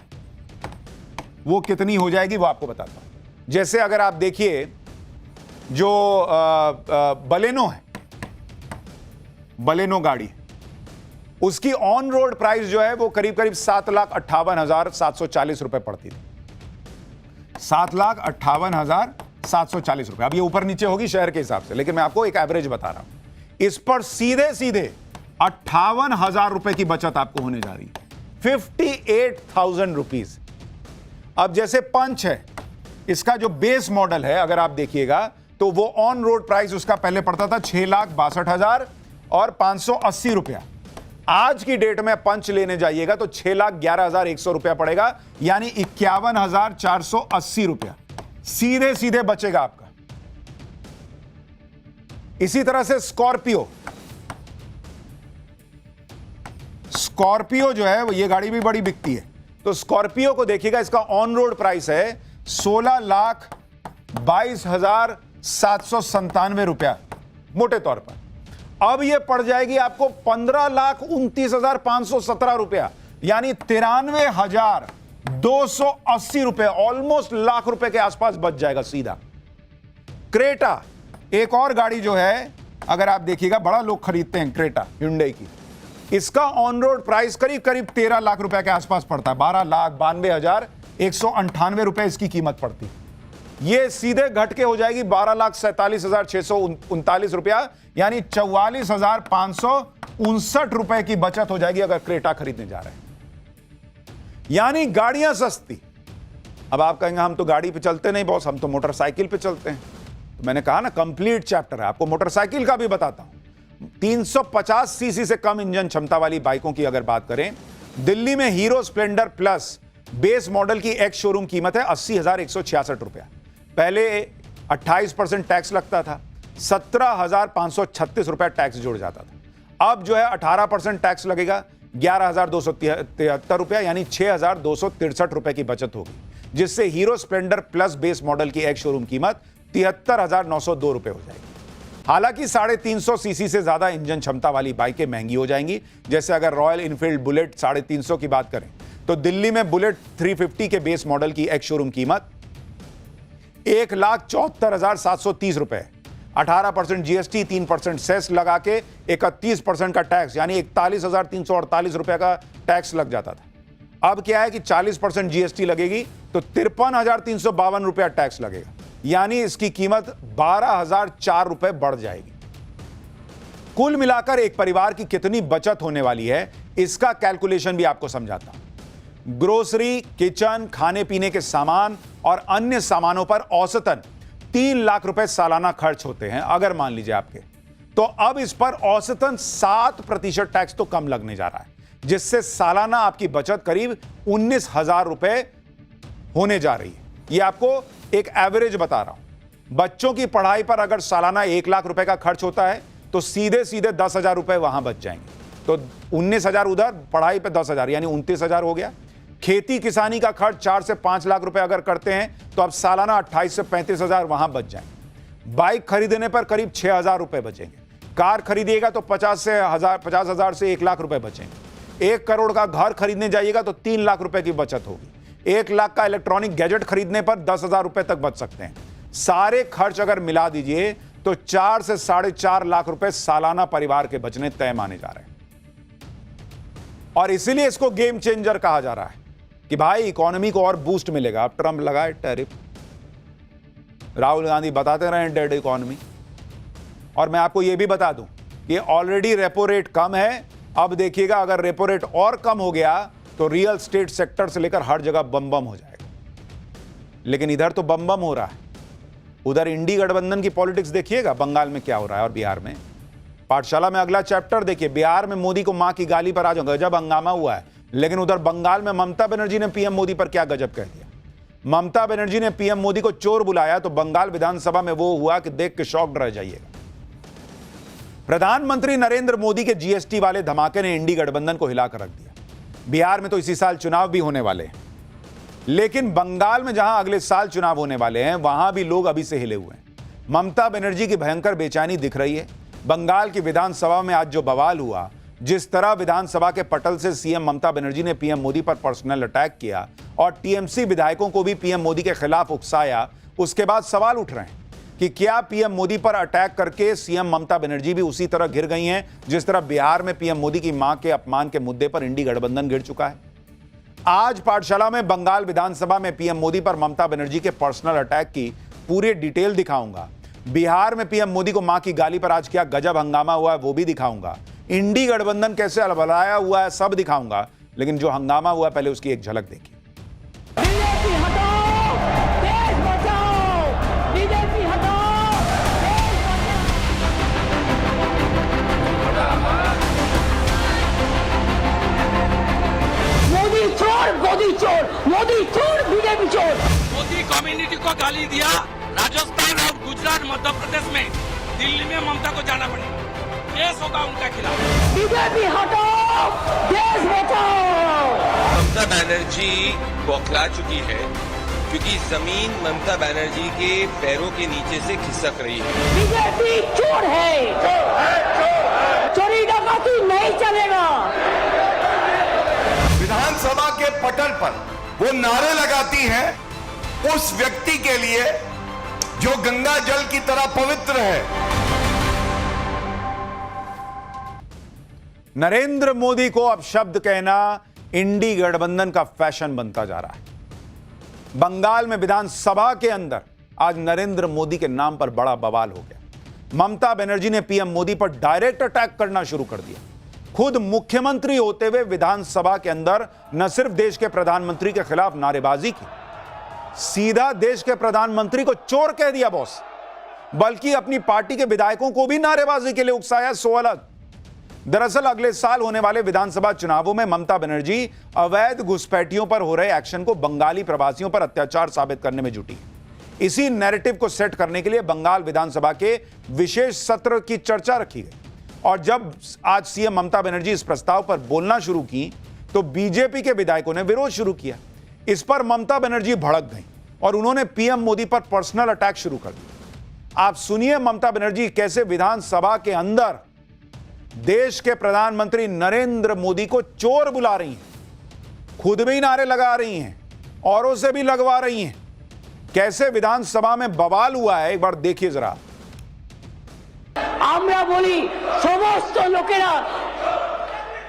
वो कितनी हो जाएगी, वो आपको बताता हूं। जैसे अगर आप देखिए, जो बलेनो है, बलेनो गाड़ी, उसकी ऑन रोड प्राइस जो है वो करीब करीब 7,58,740 रुपए पड़ती थी। 7,58,740 रुपए। अब ये ऊपर नीचे होगी शहर के हिसाब से, लेकिन मैं आपको एक एवरेज बता रहा हूं। इस पर सीधे सीधे 58,000 रुपए की बचत आपको होने जा रही है। 58,000 रुपीज। अब जैसे पंच है, इसका जो बेस मॉडल है अगर आप देखिएगा तो वो ऑन रोड प्राइस उसका पहले पड़ता था 6,62,000 और 580 रुपया। आज की डेट में पंच लेने जाइएगा तो 6,11,100 रुपया पड़ेगा, यानी 51,480 रुपया सीधे सीधे बचेगा आपका। इसी तरह से स्कॉर्पियो जो है ये गाड़ी भी बड़ी बिकती है, तो स्कॉर्पियो को देखिएगा, इसका ऑन रोड प्राइस है 16,22,797 रुपया मोटे तौर पर। अब यह पड़ जाएगी आपको 15,29,517 रुपया, यानी 93,280 रुपए, ऑलमोस्ट लाख रुपए के आसपास बच जाएगा सीधा। क्रेटा एक और गाड़ी जो है, अगर आप देखिएगा बड़ा लोग खरीदते हैं क्रेटा hyundai की, इसका ऑन रोड प्राइस करीब करीब 13 लाख रुपए के आसपास पड़ता है, 12,92,198 रुपए इसकी कीमत पड़ती। ये सीधे घट के हो जाएगी 12,47,639 रुपया, यानी 44,559 रुपए की बचत हो जाएगी अगर क्रेटा खरीदने जा रहे हैं। यानी गाड़ियां सस्ती। अब आप कहेंगे हम तो गाड़ी पे चलते नहीं बॉस, हम तो मोटरसाइकिल पे चलते हैं। तो मैंने कहा ना कंप्लीट चैप्टर है, आपको मोटरसाइकिल का भी बताता हूं। 350 सीसी से कम इंजन क्षमता वाली बाइकों की अगर बात करें, दिल्ली में hero Splendor plus base model की एक्स शोरूम कीमत है 80,166 रुपया। पहले 28% टैक्स लगता था, 17,536 रुपया टैक्स जुड़ जाता था। अब जो है 18% टैक्स लगेगा, 11,273 रुपया, यानी 6,263 रुपए की बचत होगी, जिससे hero Splendor plus base model की एक्स शोरूम कीमत 73,902 रुपए हो जाएगी। हालांकि 350 सीसी से ज्यादा इंजन क्षमता वाली बाइकें महंगी हो जाएंगी, जैसे अगर रॉयल इनफील्ड बुलेट 350 की बात करें तो दिल्ली में बुलेट 350 के बेस मॉडल की एक्स शोरूम कीमत 1,74,730 रुपए, 18% जीएसटी, 3% सेस लगा के 31% का टैक्स, यानी 41,348 रुपए का टैक्स लग जाता था। अब क्या है कि 40% जीएसटी लगेगी तो 53,352 रुपया टैक्स लगेगा, यानी इसकी कीमत 12,004 रुपए बढ़ जाएगी। कुल मिलाकर एक परिवार की कितनी बचत होने वाली है, इसका कैलकुलेशन भी आपको समझाता हूं। ग्रोसरी, किचन, खाने पीने के सामान और अन्य सामानों पर औसतन 3 लाख रुपए सालाना खर्च होते हैं अगर मान लीजिए आपके, तो अब इस पर औसतन 7% टैक्स तो कम लगने जा रहा है, जिससे सालाना आपकी बचत करीब 19,000 रुपए होने जा रही है। यह आपको एक एवरेज बता रहा हूं। बच्चों की पढ़ाई पर अगर सालाना 1 लाख रुपए का खर्च होता है तो सीधे सीधे 10,000 रुपए वहां बच जाएंगे, तो 19,000 उधर, पढ़ाई पे 10,000, यानी 29,000 हो गया। खेती किसानी का खर्च 4 से 5 लाख रुपए अगर करते हैं तो अब सालाना 28 से 35,000 वहां बच जाएंगे। बाइक खरीदने पर करीब 6,000 रुपए बचेंगे। कार खरीदिएगा तो 50,000 से 1 लाख रुपए बचेंगे। 1 करोड़ का घर खरीदने जाइएगा तो 3 लाख रुपए की बचत होगी। 1 लाख का इलेक्ट्रॉनिक गैजेट खरीदने पर 10,000 रुपए तक बच सकते हैं। सारे खर्च अगर मिला दीजिए तो 4 से 4.5 लाख रुपए सालाना परिवार के बचने तय माने जा रहे हैं। और इसीलिए इसको गेम चेंजर कहा जा रहा है कि भाई इकोनॉमी को और बूस्ट मिलेगा। अब ट्रंप लगाए टैरिफ, राहुल गांधी बताते रहे डेड इकोनॉमी। और मैं आपको यह भी बता दूं कि ऑलरेडी रेपो रेट कम है। अब देखिएगा अगर रेपो रेट और कम हो गया तो रियल स्टेट सेक्टर से लेकर हर जगह बम बम हो जाएगा। लेकिन इधर तो बम बम हो रहा है, उधर इंडी गठबंधन की पॉलिटिक्स देखिएगा, बंगाल में क्या हो रहा है और बिहार में। पाठशाला में अगला चैप्टर देखिए, बिहार में मोदी को मां की गाली पर आ जाऊंगा, गजब हंगामा हुआ है। लेकिन उधर बंगाल में ममता बनर्जी ने पीएम मोदी पर क्या गजब कह दिया। ममता बनर्जी ने पीएम मोदी को चोर बुलाया तो बंगाल विधानसभा में वो हुआ कि देख के शॉक्ड रह जाइएगा। प्रधानमंत्री नरेंद्र मोदी के जीएसटी वाले धमाके ने इंडी गठबंधन को हिलाकर रख दिया। बिहार में तो इसी साल चुनाव भी होने वाले हैं, लेकिन बंगाल में जहां अगले साल चुनाव होने वाले हैं वहां भी लोग अभी से हिले हुए हैं। ममता बनर्जी की भयंकर बेचैनी दिख रही है। बंगाल की विधानसभा में आज जो बवाल हुआ, जिस तरह विधानसभा के पटल से सीएम ममता बनर्जी ने पीएम मोदी पर पर्सनल अटैक किया और टीएमसी विधायकों को भी पीएम मोदी के खिलाफ उकसाया, उसके बाद सवाल उठ रहे हैं कि क्या पीएम मोदी पर अटैक करके सीएम ममता बनर्जी भी उसी तरह घिर गई हैं जिस तरह बिहार में पीएम मोदी की मां के अपमान के मुद्दे पर इंडी गठबंधन घिर चुका है। आज पाठशाला में बंगाल विधानसभा में पीएम मोदी पर ममता बनर्जी के पर्सनल अटैक की पूरी डिटेल दिखाऊंगा। बिहार में पीएम मोदी को मां की गाली पर आज क्या गजब हंगामा हुआ है वो भी दिखाऊंगा। इंडी गठबंधन कैसे अलबलाया हुआ है सब दिखाऊंगा। लेकिन जो हंगामा हुआ पहले उसकी एक झलक देखिए। मोदी कम्युनिटी को गाली दिया, राजस्थान और गुजरात मध्य प्रदेश में, दिल्ली में ममता को जाना पड़ेगा, केस होगा उनका खिलाफ। बीजेपी हटाओ, देश बचाओ। ममता बनर्जी बौखला चुकी है क्योंकि जमीन ममता बनर्जी के पैरों के नीचे से खिसक रही है। बीजेपी चोर है, चोरी डकैती नहीं चलेगा। विधानसभा के पटल पर वो नारे लगाती हैं उस व्यक्ति के लिए जो गंगा जल की तरह पवित्र है। नरेंद्र मोदी को अब शब्द कहना इंडी गठबंधन का फैशन बनता जा रहा है। बंगाल में विधानसभा के अंदर आज नरेंद्र मोदी के नाम पर बड़ा बवाल हो गया। ममता बनर्जी ने पीएम मोदी पर डायरेक्ट अटैक करना शुरू कर दिया। खुद मुख्यमंत्री होते हुए विधानसभा के अंदर न सिर्फ देश के प्रधानमंत्री के खिलाफ नारेबाजी की, सीधा देश के प्रधानमंत्री को चोर कह दिया बॉस, बल्कि अपनी पार्टी के विधायकों को भी नारेबाजी के लिए उकसाया। सो अलग। दरअसल अगले साल होने वाले विधानसभा चुनावों में ममता बनर्जी अवैध घुसपैठियों पर हो रहे एक्शन को बंगाली प्रवासियों पर अत्याचार साबित करने में जुटी। इसी नैरेटिव को सेट करने के लिए बंगाल विधानसभा के विशेष सत्र की चर्चा रखी गई और जब आज सीएम ममता बनर्जी इस प्रस्ताव पर बोलना शुरू की तो बीजेपी के विधायकों ने विरोध शुरू किया। इस पर ममता बनर्जी भड़क गई और उन्होंने पीएम मोदी पर पर्सनल अटैक शुरू कर दिया। आप सुनिए ममता बनर्जी कैसे विधानसभा के अंदर देश के प्रधानमंत्री नरेंद्र मोदी को चोर बुला रही हैं, खुद भी नारे लगा रही हैं, औरों से भी लगवा रही हैं। कैसे विधानसभा में बवाल हुआ है एक बार देखिए जरा। আমরা বলি সমস্ত লোকেরা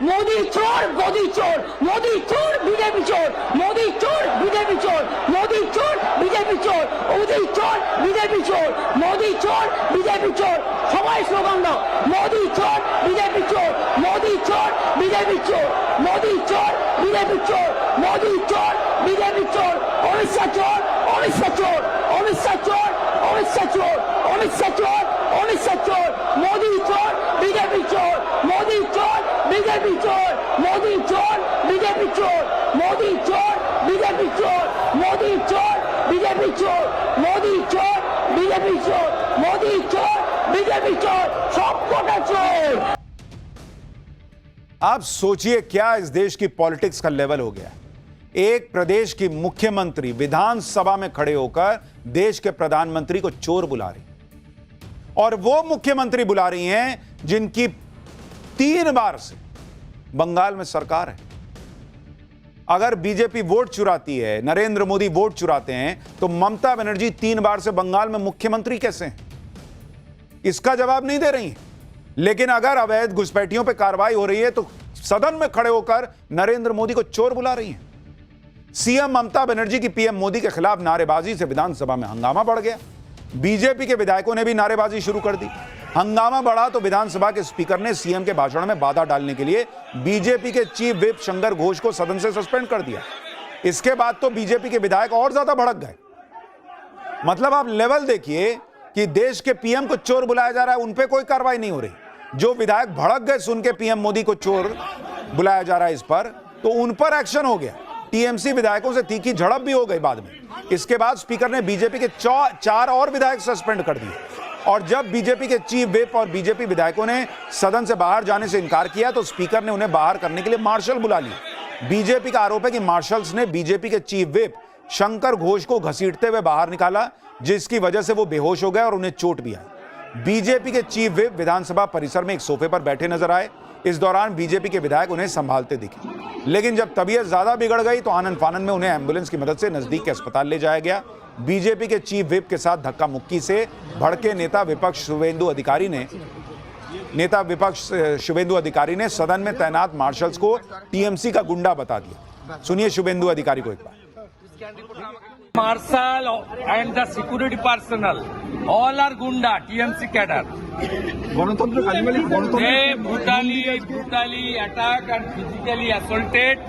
মোদি চোর, মোদি চোর, মোদি চোর, বিজেপি চোর, মোদি চোর, বিজেপি চোর, মোদি চোর, বিজেপি চোর, মোদি চোর, বিজেপি চোর, মোদি চোর, বিজেপি চোর। সবাই স্লোগান দাও, মোদি চোর, বিজেপি চোর, মোদি চোর, বিজেপি চোর, মোদি চোর, বিজেপি চোর, মোদি চোর, বিজেপি চোর, অমিত শাহ চোর, অমিত শাহ চোর, অমিত শাহ চোর, অমিত শাহ চোর, অমিত শাহ চোর, অমিত শাহ চোর, মোদি চোর, বিজেপি চোর, মোদি চোর, बीजेपी चोर, मोदी चोर, बीजेपी चोर, मोदी चोर, बीजेपी चोर, मोदी चोर, बीजेपी चोर, मोदी चोर, बीजेपी चोर, मोदी चोर, बीजेपी चोर, सबकोटा चोर। आप सोचिए क्या इस देश की पॉलिटिक्स का लेवल हो गया। एक प्रदेश की मुख्यमंत्री विधानसभा में खड़े होकर देश के प्रधानमंत्री को चोर बुला रही, और वो मुख्यमंत्री बुला रही हैं जिनकी 3 बार से बंगाल में सरकार है। अगर बीजेपी वोट चुराती है, नरेंद्र मोदी वोट चुराते हैं, तो ममता बनर्जी 3 बार से बंगाल में मुख्यमंत्री कैसे हैं? इसका जवाब नहीं दे रही हैं। लेकिन अगर अवैध घुसपैठियों पर कार्रवाई हो रही है तो सदन में खड़े होकर नरेंद्र मोदी को चोर बुला रही हैं। सीएम ममता बनर्जी की पीएम मोदी के खिलाफ नारेबाजी से विधानसभा में हंगामा बढ़ गया। बीजेपी के विधायकों ने भी नारेबाजी शुरू कर दी। हंगामा बढ़ा तो विधानसभा के स्पीकर ने सीएम के भाषण में बाधा डालने के लिए बीजेपी के चीफ व्हिप शंकर घोष को सदन से सस्पेंड कर दिया। इसके बाद तो बीजेपी के विधायक और ज्यादा भड़क गए। मतलब आप लेवल देखिए कि देश के पीएम को चोर बुलाया जा रहा है, उन पे कोई कार्रवाई नहीं हो रही। जो विधायक भड़क गए सुन के पीएम मोदी को चोर बुलाया जा रहा है इस पर, तो उन पर एक्शन हो गया। टीएमसी विधायकों से तीखी झड़प भी हो गई बाद में। इसके बाद स्पीकर ने बीजेपी के 4 और विधायक सस्पेंड कर दिए, और जब बीजेपी के चीफ व्हिप और बीजेपी विधायकों ने सदन से बाहर जाने से इनकार किया तो स्पीकर ने उन्हें बाहर करने के लिए मार्शल बुला लिए। बीजेपी का आरोप है कि मार्शल्स ने बीजेपी के चीफ व्हिप शंकर घोष को घसीटते हुए बाहर निकाला, जिसकी वजह से वो बेहोश हो गए और उन्हें चोट भी आई। बीजेपी के चीफ व्हिप विधानसभा परिसर में एक सोफे पर बैठे नजर आए। इस दौरान बीजेपी के विधायक उन्हें संभालते दिखे, लेकिन जब तबीयत ज्यादा बिगड़ गई तो आनंद फानन में उन्हें एम्बुलेंस की मदद से नजदीक के अस्पताल ले जाया गया। बीजेपी के चीफ व्हिप के साथ धक्का मुक्की से भड़के नेता विपक्ष शुवेंदु अधिकारी ने सदन में तैनात मार्शल्स को टीएमसी का गुंडा बता दिया। सुनिए शुवेंदु अधिकारी को एक बार। Marshal and the security personnel, all are Gunda, TMC cadre. They brutally attacked and physically assaulted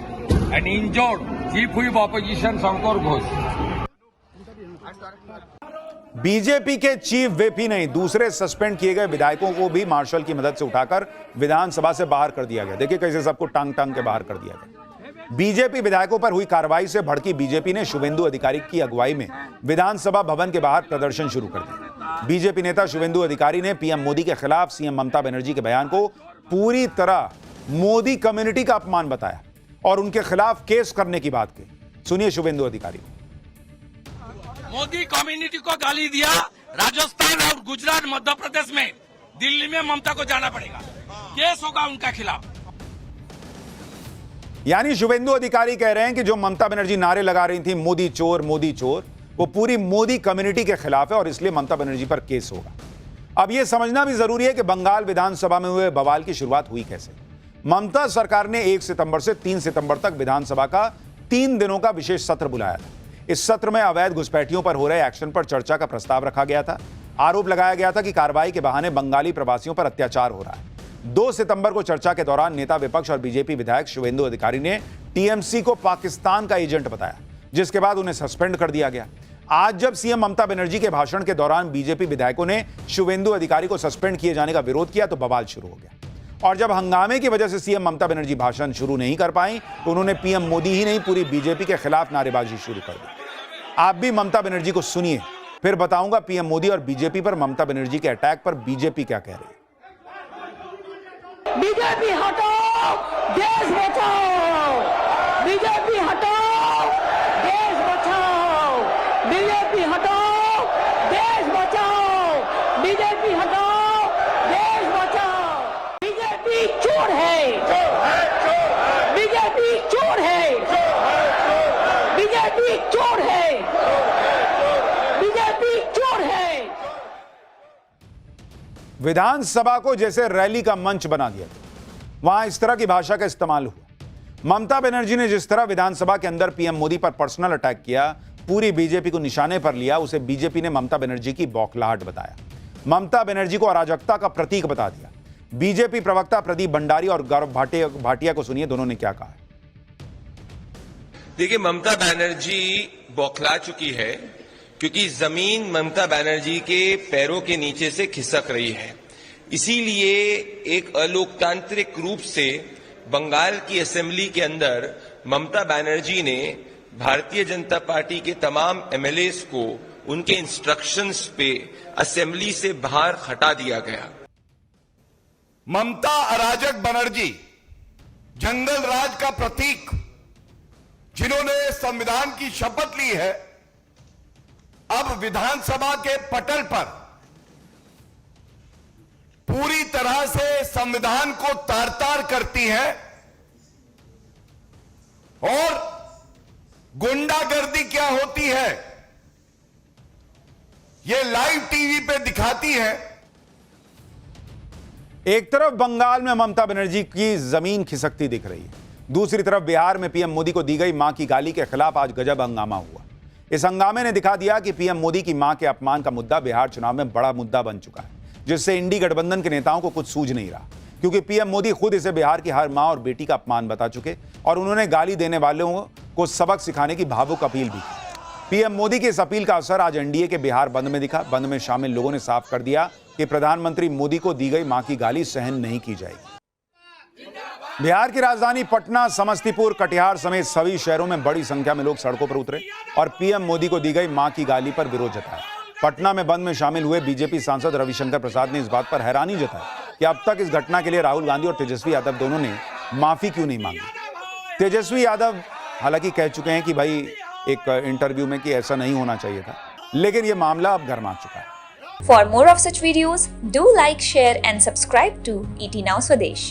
and injured Chief Whip Opposition Shankar Ghosh. BJP के चीफ व्हिप ही नहीं, दूसरे सस्पेंड किए गए विधायकों को भी मार्शल की मदद से उठाकर विधानसभा से बाहर कर दिया गया। देखिए कैसे सबको टांग टांग के बाहर कर दिया गया। बीजेपी विधायकों पर हुई कार्रवाई से भड़की बीजेपी ने शुभेंदु अधिकारी की अगुवाई में विधानसभा भवन के बाहर प्रदर्शन शुरू कर दिया। बीजेपी नेता शुभेंदु अधिकारी ने पीएम मोदी के खिलाफ सीएम ममता बनर्जी के बयान को पूरी तरह मोदी कम्युनिटी का अपमान बताया और उनके खिलाफ केस करने की बात की। सुनिए शुभेंदु अधिकारी। मोदी कम्युनिटी को गाली दिया, राजस्थान और गुजरात मध्य प्रदेश में, दिल्ली में ममता को जाना पड़ेगा, केस होगा उनका खिलाफ। यानी शुभेंदु अधिकारी कह रहे हैं कि जो ममता बनर्जी नारे लगा रही थी मोदी चोर, वो पूरी मोदी कम्युनिटी के खिलाफ है और इसलिए ममता बनर्जी पर केस होगा। अब यह समझना भी जरूरी है कि बंगाल विधानसभा में हुए बवाल की शुरुआत हुई कैसे। ममता सरकार ने 1 सितंबर से 3 सितंबर तक विधानसभा का 3 दिनों का विशेष सत्र बुलाया था। इस सत्र में अवैध घुसपैठियों पर हो रहे एक्शन पर चर्चा का प्रस्ताव रखा गया था। आरोप लगाया गया था कि कार्रवाई के बहाने बंगाली प्रवासियों पर अत्याचार हो रहा है। 2 सितंबर को चर्चा के दौरान नेता विपक्ष और बीजेपी विधायक शुभेंदु अधिकारी ने टीएमसी को पाकिस्तान का एजेंट बताया, जिसके बाद उन्हें सस्पेंड कर दिया गया। आज जब सीएम ममता बनर्जी के भाषण के दौरान बीजेपी विधायकों ने शुभेंदु अधिकारी को सस्पेंड किए जाने का विरोध किया तो बवाल शुरू हो गया। और जब हंगामे की वजह से सीएम ममता बनर्जी भाषण शुरू नहीं कर पाई तो उन्होंने पीएम मोदी ही नहीं पूरी बीजेपी के खिलाफ नारेबाजी शुरू कर दी। आप भी ममता बनर्जी को सुनिए, फिर बताऊंगा पीएम मोदी और बीजेपी पर ममता बनर्जी के अटैक पर बीजेपी क्या कह रही है। बीजेपी हटाओ, देश बचाओ। बीजेपी हटाओ, देश बचाओ। बीजेपी हटाओ, देश बचाओ। बीजेपी हटाओ, देश बचाओ। बीजेपी चोर है, बीजेपी चोर है, बीजेपी चोर है, बीजेपी चोर है। विधानसभा को जैसे रैली का मंच बना दिया, वहां इस तरह की भाषा का इस्तेमाल हुआ। ममता बनर्जी ने जिस तरह विधानसभा के अंदर पीएम मोदी पर पर्सनल अटैक किया, पूरी बीजेपी को निशाने पर लिया, उसे बीजेपी ने ममता बनर्जी की बौखलाहट बताया। ममता बनर्जी को अराजकता का प्रतीक बता दिया। बीजेपी प्रवक्ता प्रदीप भंडारी और गौरव भाटिया को सुनिए, दोनों ने क्या कहा। देखिए, ममता बनर्जी बौखला चुकी है क्योंकि जमीन ममता बनर्जी के पैरों के नीचे से खिसक रही है। इसीलिए एक अलोकतांत्रिक रूप से बंगाल की असेंबली के अंदर ममता बनर्जी ने भारतीय जनता पार्टी के तमाम एमएलएस को उनके इंस्ट्रक्शंस पे असेंबली से बाहर हटा दिया गया। ममता अराजक बनर्जी, जंगल राज का प्रतीक, जिन्होंने संविधान की शपथ ली है, अब विधानसभा के पटल पर पूरी तरह से संविधान को तार-तार करती है और गुंडागर्दी क्या होती है ये लाइव टीवी पे दिखाती है। एक तरफ बंगाल में ममता बनर्जी की जमीन खिसकती दिख रही है, दूसरी तरफ बिहार में पीएम मोदी को दी गई मां की गाली के खिलाफ आज गजब हंगामा हुआ। इस हंगामे ने दिखा दिया कि पीएम मोदी की मां के अपमान का मुद्दा बिहार चुनाव में बड़ा मुद्दा बन चुका है, जिससे इंडी गठबंधन के नेताओं को कुछ सूझ नहीं रहा, क्योंकि पीएम मोदी खुद इसे बिहार की हर मां और बेटी का अपमान बता चुके और उन्होंने गाली देने वालों को सबक सिखाने की भावुक अपील भी की। पीएम मोदी की इस अपील का असर आज एनडीए के बिहार बंद में दिखा। बंद में शामिल लोगों ने साफ कर दिया कि प्रधानमंत्री मोदी को दी गई मां की गाली सहन नहीं की जाएगी। बिहार की राजधानी पटना, समस्तीपुर, कटिहार समेत सभी शहरों में बड़ी संख्या में लोग सड़कों पर उतरे और पीएम मोदी को दी गई मां की गाली पर विरोध जताया। पटना में बंद में शामिल हुए बीजेपी सांसद रविशंकर प्रसाद ने इस बात पर हैरानी जताई कि अब तक इस घटना के लिए राहुल गांधी और तेजस्वी यादव दोनों ने माफी क्यों नहीं मांगी। तेजस्वी यादव हालांकि कह चुके हैं कि भाई एक इंटरव्यू में कि ऐसा नहीं होना चाहिए था, लेकिन यह मामला अब गर्मा चुका है। For more of such videos, do like, share and subscribe to ET Now Swadesh.